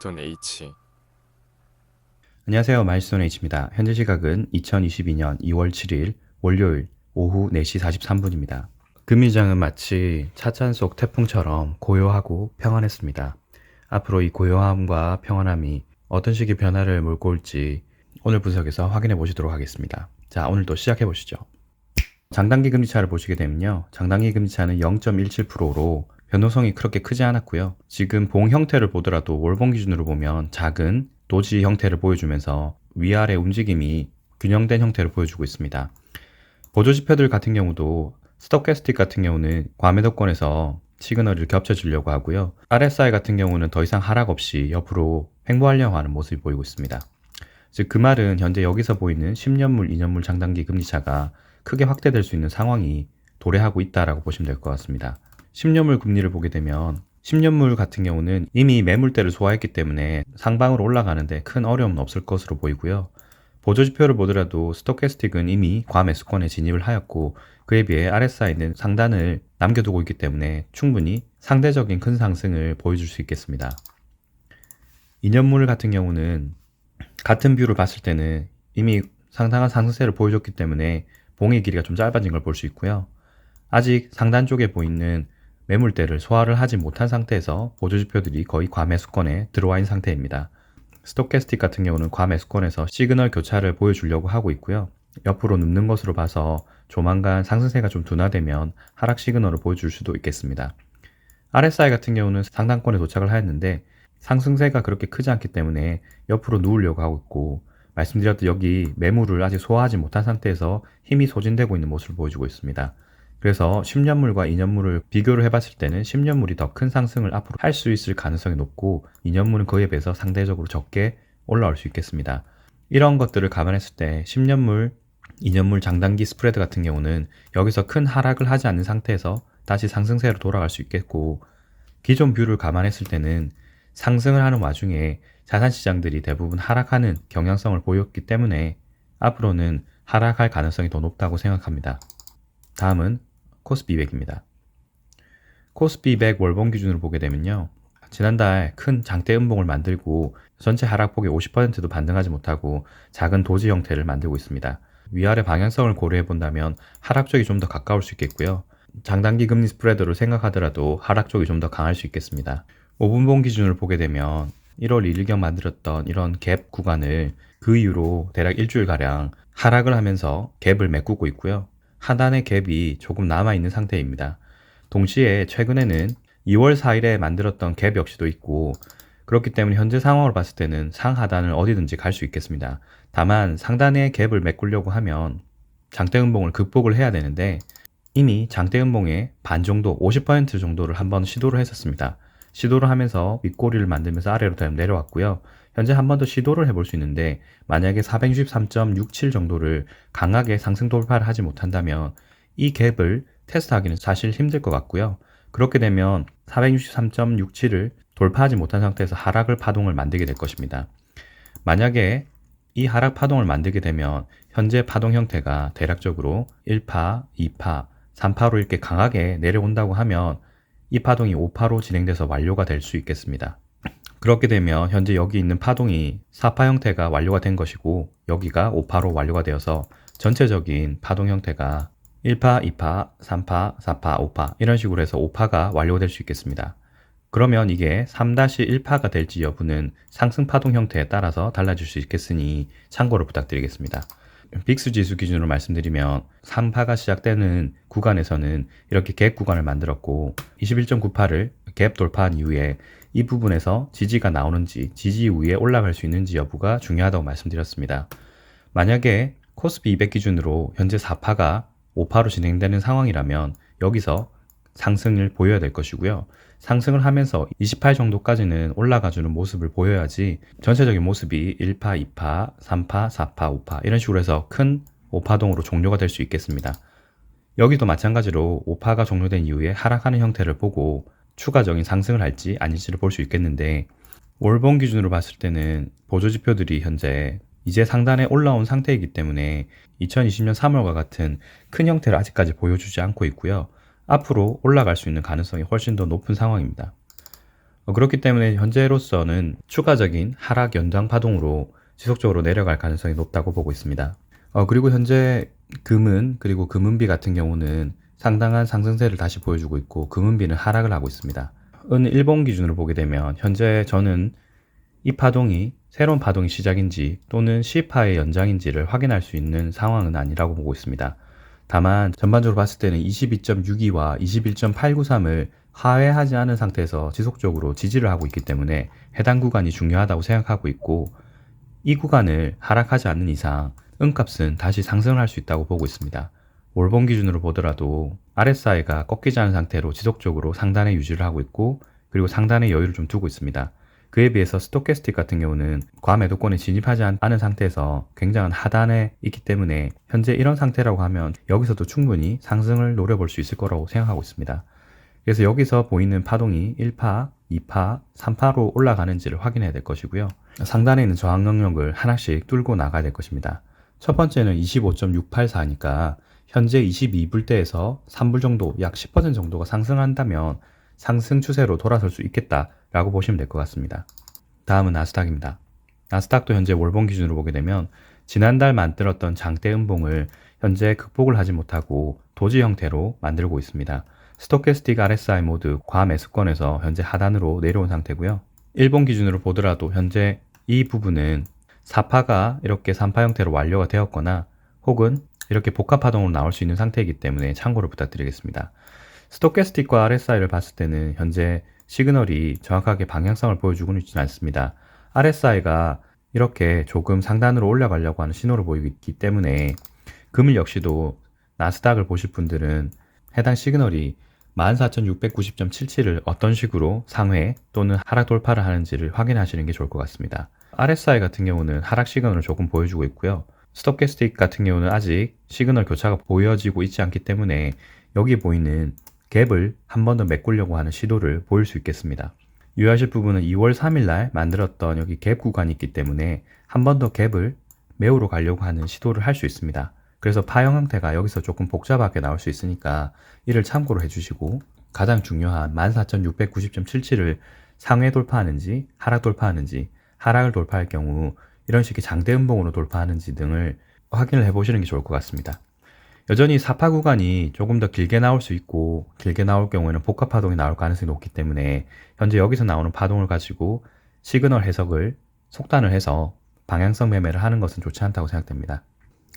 마일스톤 H. 안녕하세요. 마일스톤 H입니다. 현재 시각은 2022년 2월 7일 월요일 오후 4시 43분입니다. 금리장은 마치 차찬 속 태풍처럼 고요하고 평안했습니다. 앞으로 이 고요함과 평안함이 어떤 식의 변화를 몰고 올지 오늘 분석에서 확인해 보시도록 하겠습니다. 자, 오늘도 시작해 보시죠. 장단기 금리차를 보시게 되면요. 장단기 금리차는 0.17%로 변동성이 그렇게 크지 않았고요. 지금 봉 형태를 보더라도 월봉 기준으로 보면 작은 도지 형태를 보여주면서 위아래 움직임이 균형된 형태를 보여주고 있습니다. 보조지표들 같은 경우도 스톡캐스틱 같은 경우는 과매도권에서 시그널을 겹쳐주려고 하고요. RSI 같은 경우는 더 이상 하락 없이 옆으로 횡보하려고 하는 모습이 보이고 있습니다. 즉 그 말은 현재 여기서 보이는 10년물, 2년물 장단기 금리차가 크게 확대될 수 있는 상황이 도래하고 있다라고 보시면 될 것 같습니다. 10년물 금리를 보게 되면 10년물 같은 경우는 이미 매물대를 소화했기 때문에 상방으로 올라가는데 큰 어려움은 없을 것으로 보이고요. 보조지표를 보더라도 스톡캐스틱은 이미 과매수권에 진입을 하였고 그에 비해 RSI는 상단을 남겨두고 있기 때문에 충분히 상대적인 큰 상승을 보여줄 수 있겠습니다. 2년물 같은 경우는 같은 뷰를 봤을 때는 이미 상당한 상승세를 보여줬기 때문에 봉의 길이가 좀 짧아진 걸 볼 수 있고요. 아직 상단 쪽에 보이는 매물대를 소화를 하지 못한 상태에서 보조지표들이 거의 과매수권에 들어와 있는 상태입니다. 스톡캐스틱 같은 경우는 과매수권에서 시그널 교차를 보여주려고 하고 있고요. 옆으로 눕는 것으로 봐서 조만간 상승세가 좀 둔화되면 하락 시그널을 보여줄 수도 있겠습니다. RSI 같은 경우는 상단권에 도착을 하였는데 상승세가 그렇게 크지 않기 때문에 옆으로 누우려고 하고 있고 말씀드렸듯이 여기 매물을 아직 소화하지 못한 상태에서 힘이 소진되고 있는 모습을 보여주고 있습니다. 그래서 10년물과 2년물을 비교를 해봤을 때는 10년물이 더 큰 상승을 앞으로 할 수 있을 가능성이 높고 2년물은 그에 비해서 상대적으로 적게 올라올 수 있겠습니다. 이런 것들을 감안했을 때 10년물, 2년물 장단기 스프레드 같은 경우는 여기서 큰 하락을 하지 않는 상태에서 다시 상승세로 돌아갈 수 있겠고 기존 뷰를 감안했을 때는 상승을 하는 와중에 자산시장들이 대부분 하락하는 경향성을 보였기 때문에 앞으로는 하락할 가능성이 더 높다고 생각합니다. 다음은 코스피 200입니다. 코스피 200 월봉 기준으로 보게 되면요. 지난달 큰 장대 음봉을 만들고 전체 하락폭의 50%도 반등하지 못하고 작은 도지 형태를 만들고 있습니다. 위아래 방향성을 고려해 본다면 하락 쪽이 좀 더 가까울 수 있겠고요. 장단기 금리 스프레드로 생각하더라도 하락 쪽이 좀 더 강할 수 있겠습니다. 5분봉 기준을 보게 되면 1월 1일경 만들었던 이런 갭 구간을 그 이후로 대략 일주일가량 하락을 하면서 갭을 메꾸고 있고요. 하단의 갭이 조금 남아있는 상태입니다. 동시에 최근에는 2월 4일에 만들었던 갭 역시도 있고 그렇기 때문에 현재 상황을 봤을 때는 상하단을 어디든지 갈 수 있겠습니다. 다만 상단의 갭을 메꾸려고 하면 장대음봉을 극복을 해야 되는데 이미 장대음봉의 반 정도 50% 정도를 한번 시도를 했었습니다. 시도를 하면서 윗꼬리를 만들면서 아래로 내려왔고요. 현재 한 번 더 시도를 해볼 수 있는데 만약에 463.67 정도를 강하게 상승 돌파를 하지 못한다면 이 갭을 테스트하기는 사실 힘들 것 같고요. 그렇게 되면 463.67을 돌파하지 못한 상태에서 하락을 파동을 만들게 될 것입니다. 만약에 이 하락 파동을 만들게 되면 현재 파동 형태가 대략적으로 1파, 2파, 3파로 이렇게 강하게 내려온다고 하면 이 파동이 5파로 진행돼서 완료가 될 수 있겠습니다. 그렇게 되면 현재 여기 있는 파동이 4파 형태가 완료가 된 것이고 여기가 5파로 완료가 되어서 전체적인 파동 형태가 1파, 2파, 3파, 4파, 5파 이런 식으로 해서 5파가 완료될 수 있겠습니다. 그러면 이게 3-1파가 될지 여부는 상승 파동 형태에 따라서 달라질 수 있겠으니 참고를 부탁드리겠습니다. 빅스 지수 기준으로 말씀드리면 3파가 시작되는 구간에서는 이렇게 갭 구간을 만들었고 21.98을 갭 돌파한 이후에 이 부분에서 지지가 나오는지 지지 위에 올라갈 수 있는지 여부가 중요하다고 말씀드렸습니다. 만약에 코스피 200 기준으로 현재 4파가 5파로 진행되는 상황이라면 여기서 상승을 보여야 될 것이고요. 상승을 하면서 28 정도까지는 올라가주는 모습을 보여야지 전체적인 모습이 1파, 2파, 3파, 4파, 5파 이런 식으로 해서 큰 5파동으로 종료가 될 수 있겠습니다. 여기도 마찬가지로 5파가 종료된 이후에 하락하는 형태를 보고 추가적인 상승을 할지 아닐지를 볼 수 있겠는데 월봉 기준으로 봤을 때는 보조지표들이 현재 이제 상단에 올라온 상태이기 때문에 2020년 3월과 같은 큰 형태를 아직까지 보여주지 않고 있고요. 앞으로 올라갈 수 있는 가능성이 훨씬 더 높은 상황입니다. 그렇기 때문에 현재로서는 추가적인 하락 연장 파동으로 지속적으로 내려갈 가능성이 높다고 보고 있습니다. 그리고 현재 금은 그리고 금은비 같은 경우는 상당한 상승세를 다시 보여주고 있고 금은비는 하락을 하고 있습니다. 은 일본 기준으로 보게 되면 현재 저는 이 파동이 새로운 파동이 시작인지 또는 C파의 연장인지를 확인할 수 있는 상황은 아니라고 보고 있습니다. 다만 전반적으로 봤을 때는 22.62와 21.893을 하회하지 않은 상태에서 지속적으로 지지를 하고 있기 때문에 해당 구간이 중요하다고 생각하고 있고, 이 구간을 하락하지 않는 이상 은값은 다시 상승을 할 수 있다고 보고 있습니다. 월봉 기준으로 보더라도 RSI가 꺾이지 않은 상태로 지속적으로 상단에 유지를 하고 있고, 그리고 상단에 여유를 좀 두고 있습니다. 그에 비해서 스토캐스틱 같은 경우는 과매도권에 진입하지 않은 상태에서 굉장한 하단에 있기 때문에 현재 이런 상태라고 하면 여기서도 충분히 상승을 노려볼 수 있을 거라고 생각하고 있습니다. 그래서 여기서 보이는 파동이 1파, 2파, 3파로 올라가는지를 확인해야 될 것이고요. 상단에 있는 저항 영역을 하나씩 뚫고 나가야 될 것입니다. 첫 번째는 25.684니까 현재 22불대에서 3불 정도, 약 10% 정도가 상승한다면 상승 추세로 돌아설 수 있겠다라고 보시면 될 것 같습니다. 다음은 나스닥입니다. 나스닥도 현재 월봉 기준으로 보게 되면 지난달 만들었던 장대 음봉을 현재 극복을 하지 못하고 도지 형태로 만들고 있습니다. 스토캐스틱 RSI 모드 과매수권에서 현재 하단으로 내려온 상태고요. 일본 기준으로 보더라도 현재 이 부분은 4파가 이렇게 3파 형태로 완료가 되었거나 혹은 이렇게 복합파동으로 나올 수 있는 상태이기 때문에 참고를 부탁드리겠습니다. 스토캐스틱과 RSI를 봤을 때는 현재 시그널이 정확하게 방향성을 보여주고 있지는 않습니다. RSI가 이렇게 조금 상단으로 올라가려고 하는 신호를 보이고 있기 때문에 금일 역시도 나스닥을 보실 분들은 해당 시그널이 14,690.77을 어떤 식으로 상회 또는 하락 돌파를 하는지를 확인하시는 게 좋을 것 같습니다. RSI 같은 경우는 하락 시그널을 조금 보여주고 있고요. 스토캐스틱 같은 경우는 아직 시그널 교차가 보여지고 있지 않기 때문에 여기 보이는 갭을 한 번 더 메꾸려고 하는 시도를 보일 수 있겠습니다. 유의하실 부분은 2월 3일 날 만들었던 여기 갭 구간이 있기 때문에 한 번 더 갭을 메우러 가려고 하는 시도를 할 수 있습니다. 그래서 파형 형태가 여기서 조금 복잡하게 나올 수 있으니까 이를 참고로 해주시고, 가장 중요한 14,690.77을 상회 돌파하는지 하락 돌파하는지, 하락을 돌파할 경우 이런 식의 장대 음봉으로 돌파하는지 등을 확인을 해보시는 게 좋을 것 같습니다. 여전히 4파 구간이 조금 더 길게 나올 수 있고, 길게 나올 경우에는 복합파동이 나올 가능성이 높기 때문에 현재 여기서 나오는 파동을 가지고 시그널 해석을 속단을 해서 방향성 매매를 하는 것은 좋지 않다고 생각됩니다.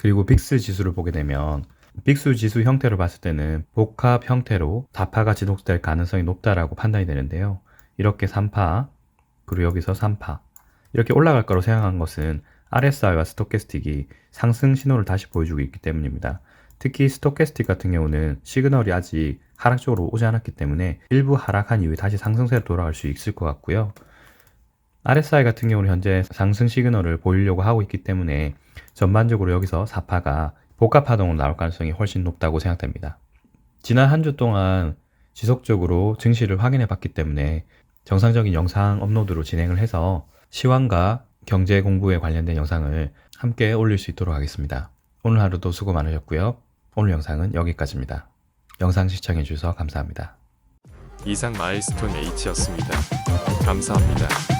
그리고 빅스 지수를 보게 되면 빅스 지수 형태로 봤을 때는 복합 형태로 4파가 지속될 가능성이 높다라고 판단이 되는데요. 이렇게 3파, 그리고 여기서 3파 이렇게 올라갈 거라고 생각한 것은 RSI와 스토캐스틱이 상승 신호를 다시 보여주고 있기 때문입니다. 특히 스토캐스틱 같은 경우는 시그널이 아직 하락 쪽으로 오지 않았기 때문에 일부 하락한 이후에 다시 상승세로 돌아갈 수 있을 것 같고요. RSI 같은 경우는 현재 상승 시그널을 보이려고 하고 있기 때문에 전반적으로 여기서 4파가 복합파동으로 나올 가능성이 훨씬 높다고 생각됩니다. 지난 한 주 동안 지속적으로 증시를 확인해 봤기 때문에 정상적인 영상 업로드로 진행을 해서 시황과 경제 공부에 관련된 영상을 함께 올릴 수 있도록 하겠습니다. 오늘 하루도 수고 많으셨고요. 오늘 영상은 여기까지입니다. 영상 시청해 주셔서 감사합니다. 이상 마일스톤 H였습니다. 감사합니다.